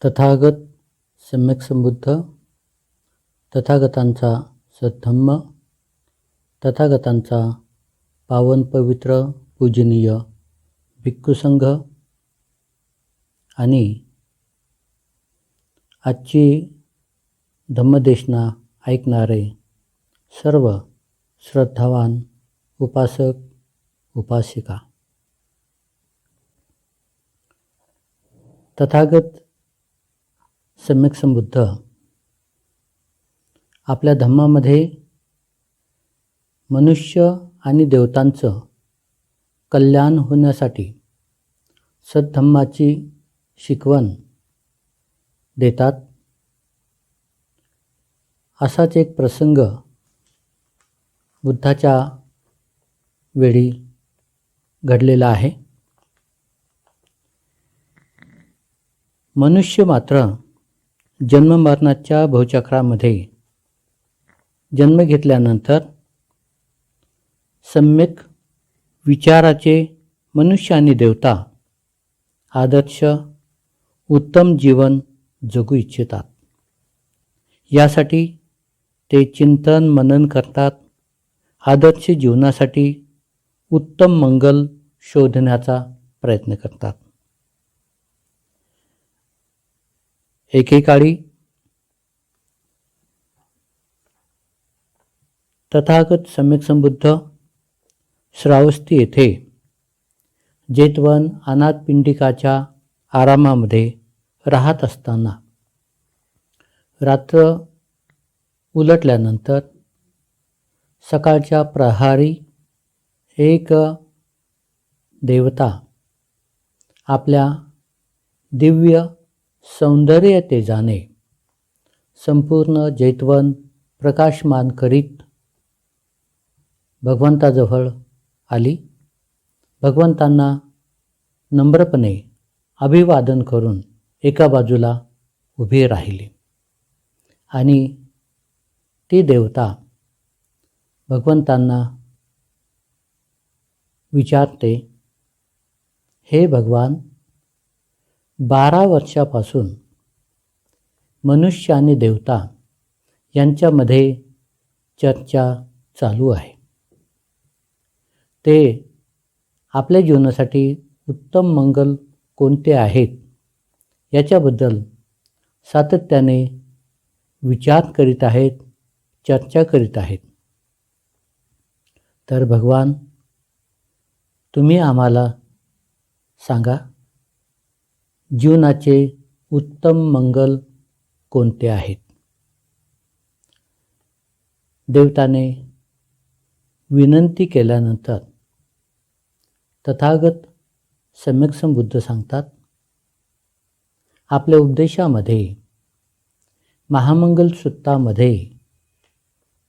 तथागत सम्यक संबुद्ध, तथागतांचा सद्धम्म, तथागतांचा पावन पवित्र पूजनीय भिक्खुसंघ आणि आजची धम्मदेशना ऐकणारे सर्व श्रद्धावान उपासक उपासिका. तथागत सम्यक संबुद्ध आपल्या धम्मामध्ये मनुष्य आणि देवतांचं कल्याण होण्यासाठी सद्धम्माची शिकवण देतात. असाच एक प्रसंग बुद्धाच्या वेळी घडलेला आहे. मनुष्य मात्र जन्ममरणाच्या भवचक्रामध्ये जन्म घेतल्यानंतर सम्यक विचाराचे मनुष्य आणि देवता आदर्श उत्तम जीवन जगू इच्छितात. यासाठी ते चिंतन मनन करतात. आदर्श जीवनासाठी उत्तम मंगल शोधण्याचा प्रयत्न करतात. एकेकाळी तथागत सम्यक संबुद्ध श्रावस्ती येथे जेतवन अनाथपिंडिकाच्या आरामामध्ये राहत असताना रात्र उलटल्यानंतर सकाळच्या प्रहारी एक देवता आपल्या दिव्य सौंदर्य तेजाने संपूर्ण जैतवन प्रकाशमान करीत भगवंताजवळ आली. भगवंतांना नम्रपणे अभिवादन करून एका बाजूला उभी राहिली आणि ती देवता भगवंतांना विचारते, हे भगवान, 12 वर्षापासून मनुष्य आणि देवता यांच्यामध्ये चर्चा चालू आहे. ते आपल्या जीवनासाठी उत्तम मंगल कोणते आहेत याच्याबद्दल सातत्याने विचार करीत आहेत, चर्चा करीत आहेत. तर भगवान, तुम्ही आम्हाला सांगा, जीवनाचे उत्तम मंगल कोणते आहेत. देवताने विनंती केल्यानंतर तथागत सम्यक संबुद्ध सांगतात, आपल्या उपदेशामध्ये महामंगल सूत्रामध्ये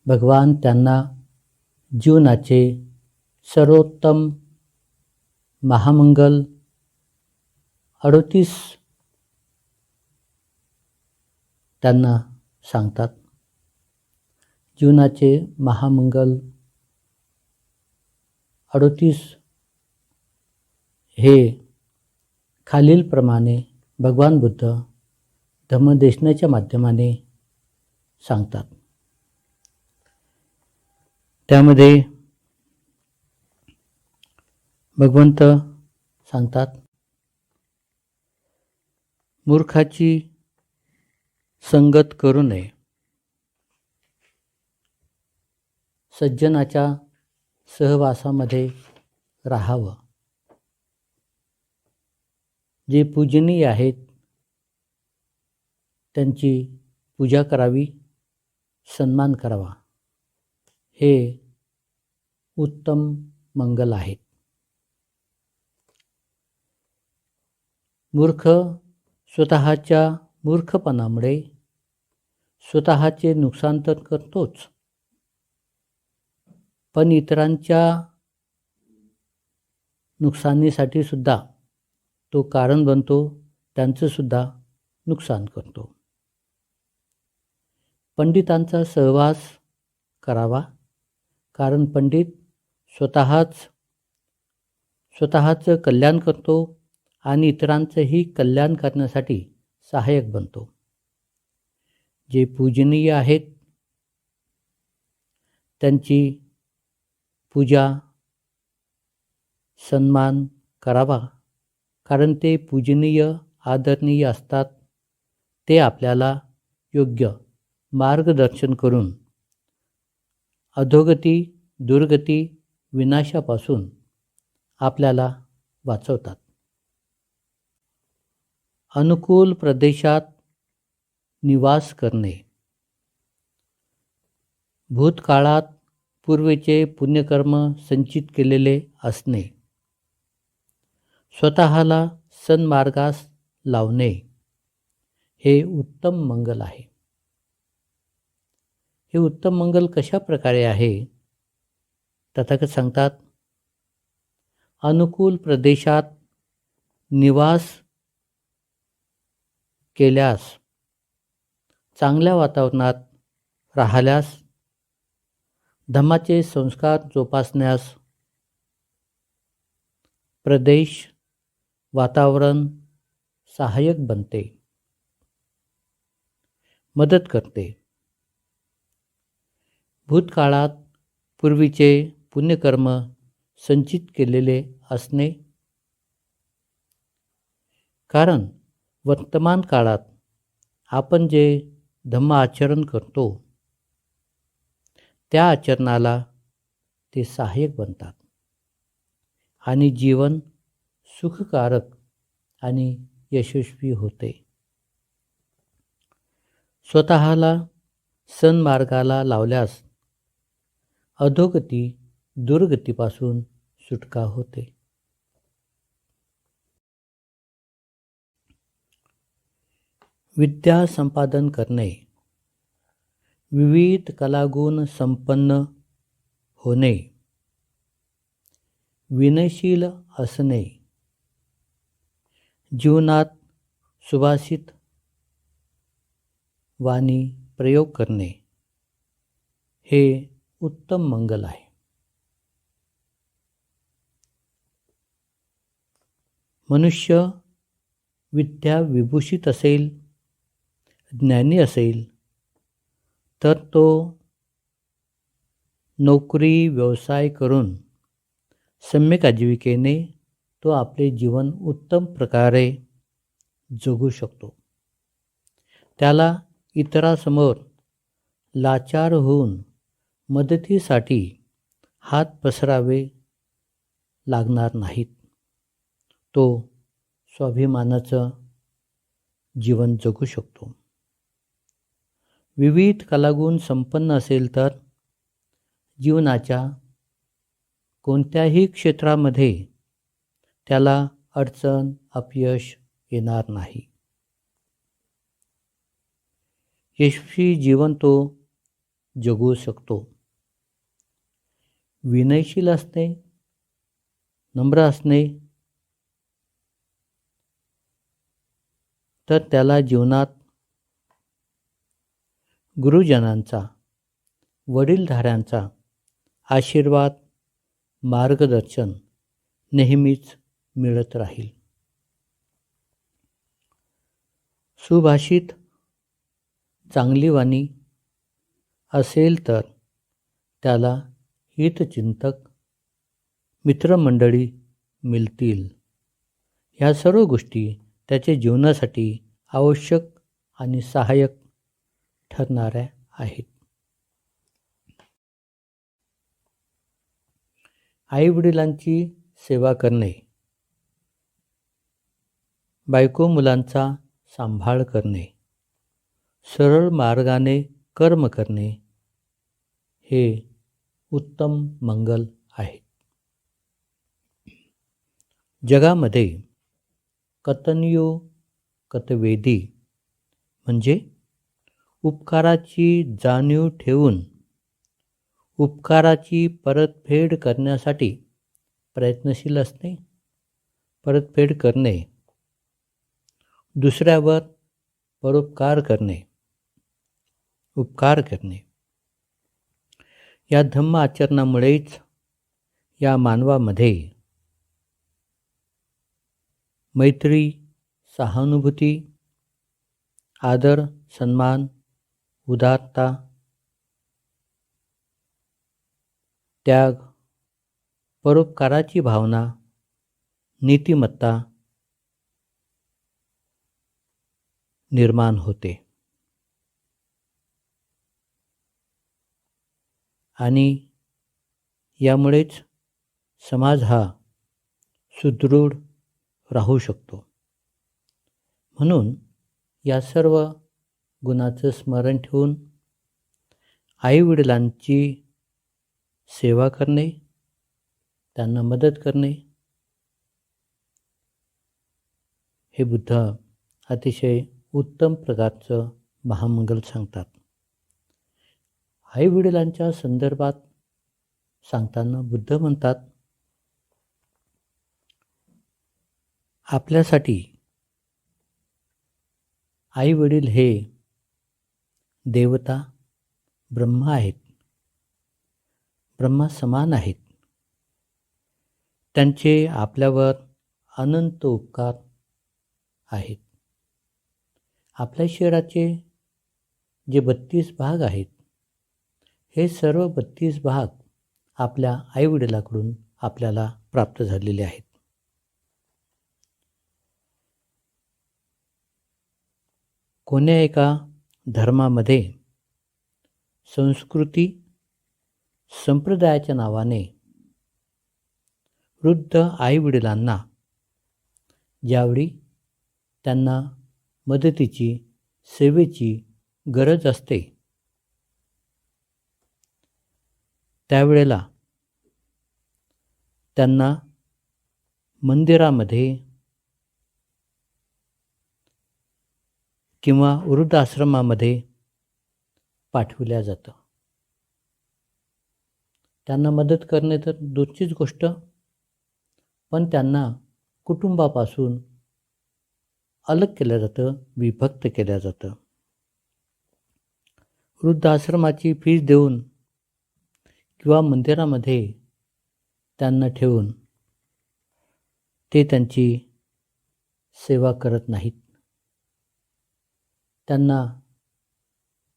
भगवान त्यांना जीवनाचे सर्वोत्तम महामंगल 38 त्यांना सांगतात. जीवनाचे महामंगल 38 हे खालीलप्रमाणे भगवान बुद्ध धम्मदेशनाच्या माध्यमाने सांगतात. त्यामध्ये भगवंत सांगतात, मूर्खाची संगत करू नये. सज्जनाच्या सहवासामध्ये राहावं. जे पूजनीय आहेत त्यांची पूजा करावी, सन्मान करावा. हे उत्तम मंगल आहेत. मूर्ख स्वतःच्या मूर्खपणामुळे स्वतःचे नुकसान तर करतोच, पण इतरांच्या नुकसानीसाठी सुद्धा तो कारण बनतो, त्यांचं सुद्धा नुकसान करतो. पंडितांचा सहवास करावा, कारण पंडित स्वतःचं कल्याण करतो आणि इतरांचंही कल्याण करण्यासाठी सहाय्यक बनतो. जे पूजनीय आहेत त्यांची पूजा सन्मान करावा, कारण ते पूजनीय आदरणीय असतात. ते आपल्याला योग्य मार्गदर्शन करून अधोगती दुर्गती विनाशापासून आपल्याला वाचवतात. अनुकूल प्रदेशात निवास करणे. भूतकाळात पूर्वीचे पुण्यकर्म संचित केलेले असणे, स्वतःला सन्मार्गास लावणे हे उत्तम मंगल आहे. हे उत्तम मंगल कशा प्रकारे आहे? तथागत सांगतात, अनुकूल प्रदेशात निवास केल्यास, चांगल्या वातावरणात राहिल्यास, धम्माचे संस्कार जोपासण्यास प्रदेश वातावरण सहाय्यक बनते, मदत करते. भूतकाळात पूर्वीचे पुण्यकर्म संचित केलेले असणे, कारण वर्तमान काळात आपण जे धम्म आचरण करतो त्या आचरणाला ते सहाय्यक बनतात आणि जीवन सुखकारक आणि यशस्वी होते. स्वतःला सन्मार्गाला लावल्यास अधोगती दुर्गतीपासून सुटका होते. विद्या संपादन करणे. विविध कलागुण संपन्न होणे, विनयशील असणे, जीवनात सुभाषित वाणी प्रयोग करणे हे उत्तम मंगल आहे. मनुष्य विद्या विभूषित असेल, ज्ञानी असेल, तर तो नोकरी व्यवसाय करून सम्यक आजीविकेने तो आपले जीवन उत्तम प्रकारे जगू शकतो. त्याला इतरांसमोर लाचार होऊन मदतीसाठी हात पसरावे लागणार नाहीत. तो स्वाभिमानाचं जीवन जगू शकतो. विविध कलागुण संपन्न असेल तर जीवनाच्या कोणत्याही क्षेत्रामध्ये त्याला अडचण अपयश येणार नाही. यशस्वी जीवन तो जगू शकतो. विनयशील असणे, नम्र असणे, तर त्याला जीवनात गुरुजनांचा, वडीलधाऱ्यांचा आशीर्वाद, मार्गदर्शन नेहमीच मिळत राहील. सुभाषित चांगली वाणी असेल तर त्याला हितचिंतक मित्रमंडळी मिळतील. ह्या सर्व गोष्टी त्याच्या जीवनासाठी आवश्यक आणि सहाय्यक ठरणाऱ्या आहेत. आईवडिलांची सेवा करणे, बायको मुलांचा सांभाळ करणे, सरळ मार्गाने कर्म करणे हे उत्तम मंगल आहे. जगामध्ये कतन्यो कतवेदी म्हणजे उपकाराची जाणीव ठेवून उपकाराची परतफेड करण्यासाठी प्रयत्नशील असणे, परतफेड करणे, दुसऱ्यावर परोपकार करणे, उपकार करणे, या धम्म आचरणामुळेच या मानवामध्ये मैत्री, सहानुभूती, आदर, सन्मान, उदारता, त्याग, परोपकाराची भावना, नीतिमत्ता निर्माण होते. आणि यामुळेच समाज हा सुदृढ राहू शकतो. म्हणून या सर्व गुणाचं स्मरण ठेवून आईवडिलांची सेवा करणे, त्यांना मदत करणे हे बुद्ध अतिशय उत्तम प्रकारचं महामंगल सांगतात. आईवडिलांच्या संदर्भात सांगताना बुद्ध म्हणतात, आपल्यासाठी आईवडील हे देवता, ब्रह्म आहेत, ब्रह्मा समान आहेत. त्यांचे आपल्यावर अनंत उपकार आहेत. आपल्या शरीराचे जे 32 भाग आहेत, हे सर्व 32 भाग आपल्या आईवडिलाकडून आपल्याला प्राप्त झालेले आहेत. कोण्या एका धर्मामध्ये संस्कृती संप्रदायाच्या नावाने वृद्ध आईवडिलांना ज्यावेळी त्यांना मदतीची, सेवेची गरज असते, त्यावेळेला त्यांना मंदिरामध्ये किंवा वृद्धाश्रमामध्ये पाठविल्या जातं. त्यांना मदत करणे तर दूरचीच गोष्ट, पण त्यांना कुटुंबापासून अलग केलं जातं, विभक्त केलं जातं. वृद्धाश्रमाची फीस देऊन किंवा मंदिरामध्ये त्यांना ठेवून ते त्यांची सेवा करत नाहीत. त्यांना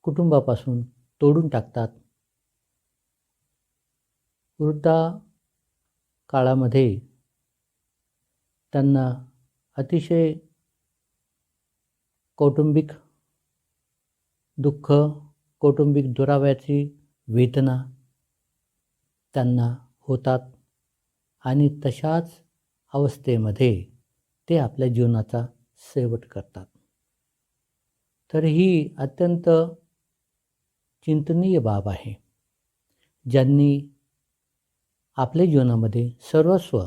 कुटुंबापासून तोडून टाकतात. वृद्धा काळामध्ये त्यांना अतिशय कौटुंबिक दुःख, कौटुंबिक दुराव्याची वेदना त्यांना होतात आणि तशाच अवस्थेमध्ये ते आपल्या जीवनाचा शेवट करतात. तर ही अत्यंत चिंतनीय बाब आहे. ज्यांनी आपल्या जीवनामध्ये सर्वस्व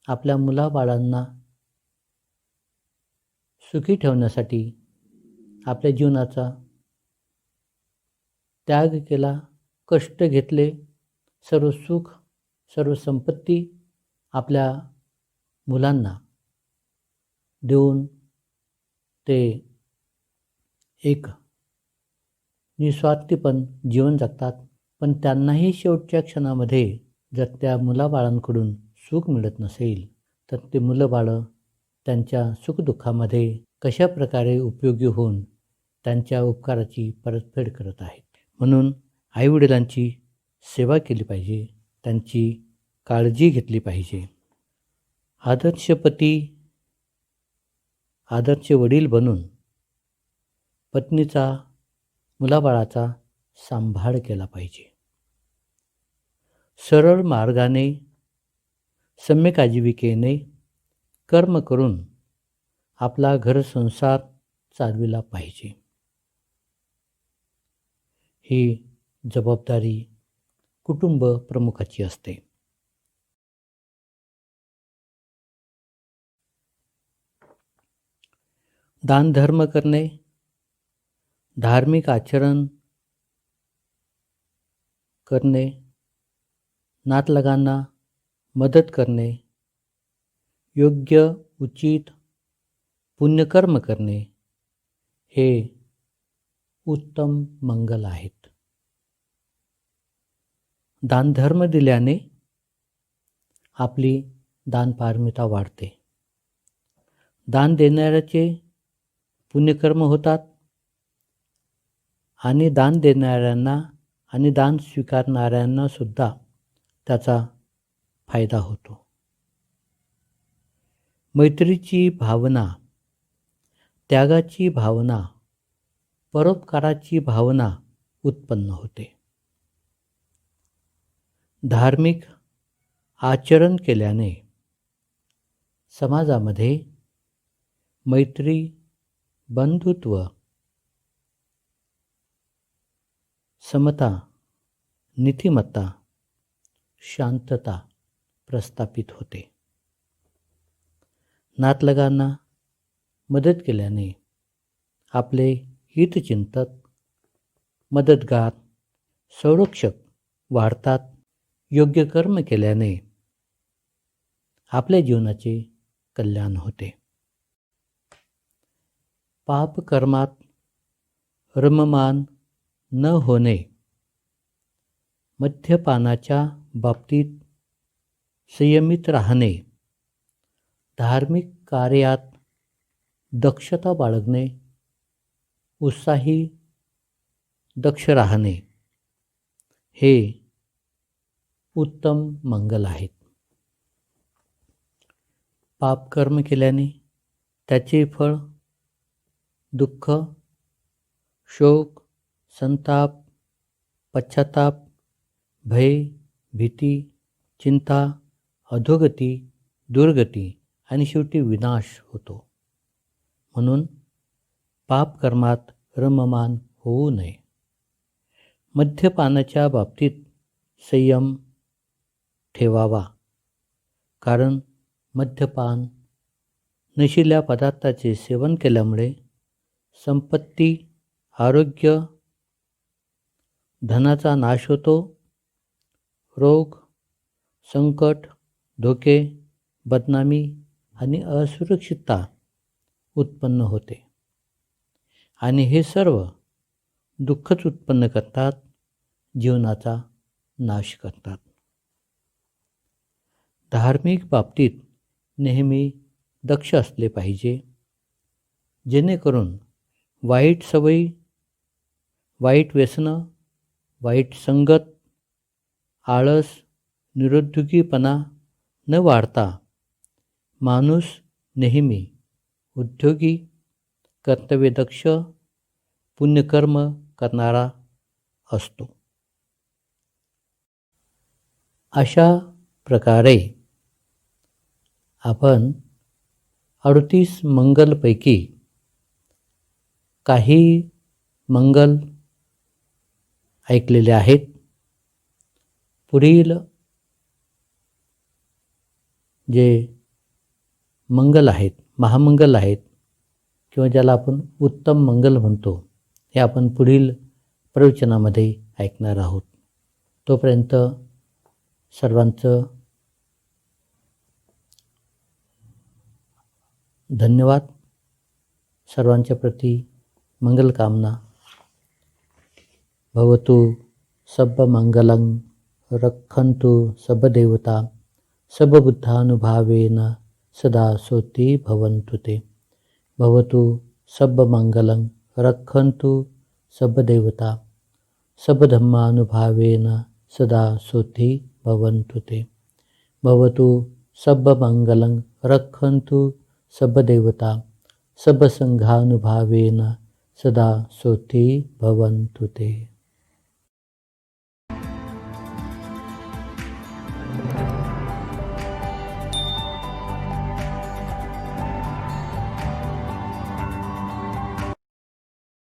आपल्या मुलाबाळांना सुखी ठेवण्यासाठी आपल्या जीवनाचा त्याग केला, कष्ट घेतले, सर्व सुख, सर्व संपत्ती आपल्या मुलांना देऊन ते एक निस्वार्थीपण जीवन जगतात. पण त्यांनाही शेवटच्या क्षणामध्ये जर त्या मुलाबाळांकडून सुख मिळत नसेल, तर ते मुलंबाळं त्यांच्या सुखदुःखामध्ये कशा प्रकारे उपयोगी होऊन त्यांच्या उपकाराची परतफेड करत आहेत. म्हणून आईवडिलांची सेवा केली पाहिजे, त्यांची काळजी घेतली पाहिजे. आदर्श पती, आदर्श वडील बनून पत्नीचा, मुलाबाळाचा सांभाळ केला पाहिजे. सरळ मार्गाने, सम्यक आजीविकेने कर्म करून आपला घरसंसार चालविला पाहिजे. ही जबाबदारी कुटुंब प्रमुखाची असते. दानधर्म करणे, धार्मिक आचरण करणे, नातलगांना मदत करणे, योग्य उचित पुण्यकर्म करणे हे उत्तम मंगल आहेत. दानधर्म दिल्याने आपली दानपारमिता वाढते. दान देणाऱ्याचे पुण्यकर्म होतात आणि दान देणाऱ्यांना आणि दान स्वीकारणाऱ्यांना सुद्धा त्याचा फायदा होतो. मैत्रीची भावना, त्यागाची भावना, परोपकाराची भावना उत्पन्न होते. धार्मिक आचरण केल्याने समाजामध्ये मैत्री, बंधुत्व, समता, नीतिमत्ता, शांतता प्रस्थापित होते. नातलगांना मदत केल्याने आपले हितचिंतक, मदतगार, संरक्षक वाढतात. योग्य कर्म केल्याने आपल्या जीवनाचे कल्याण होते. पापकर्मात रममान न होणे, मद्यपानाच्या बाबतीत संयमित राहणे, धार्मिक कार्यात दक्षता बाळगणे, उत्साही दक्ष राहणे हे उत्तम मंगल आहेत. पापकर्म केल्याने त्याचे फळ दुःख, शोक, संताप, पश्चाताप, भय, भीती, चिंता, अधोगती, दुर्गती आणि शेवटी विनाश होतो. म्हणून पापकर्मात रममान होऊ नये. मद्यपानाच्या बाबतीत संयम ठेवावा, कारण मद्यपान, नशिल्या पदार्थाचे सेवन केल्यामुळे संपत्ती, आरोग्य, धनाचा नाश होतो. रोग, संकट, धोके, बदनामी आणि असुरक्षितता उत्पन्न होते आणि हे सर्व दुःखच उत्पन्न करतात, जीवनाचा नाश करतात. धार्मिक बाबतीत नेहमी दक्ष असले पाहिजे, जेणेकरून वाईट सवयी, वाईट व्यसनं, वाईट संगत, आळस, निरुद्योगीपणा न वाढता माणूस नेहमी उद्योगी, कर्तव्यदक्ष, पुण्यकर्म करणारा असतो. अशा प्रकारे आपण 38 मंगलपैकी काही मंगल ऐकलेले आहेत. पुढील जे मंगल आहेत, महामंगल आहेत किंवा ज्याला आपण उत्तम मंगल म्हणतो, हे आपण पुढील प्रवचनामध्ये ऐकणार आहोत. तोपर्यंत सर्वांचं धन्यवाद. सर्वांच्या प्रती मंगलकामना. भवतु सब मंगलं, रक्षन्तु सब देवता, सब बुद्धानुभावेन सदा सोति भवन्तु ते. भवतु सब मंगलं, रक्षन्तु सब देवता, सब धम्मानुभावेन सदा सोति भवन्तु ते. भवतु सब मंगलं, रक्षन्तु सब देवता, सब संघानुभावेन सदा सोति भवन्तु ते.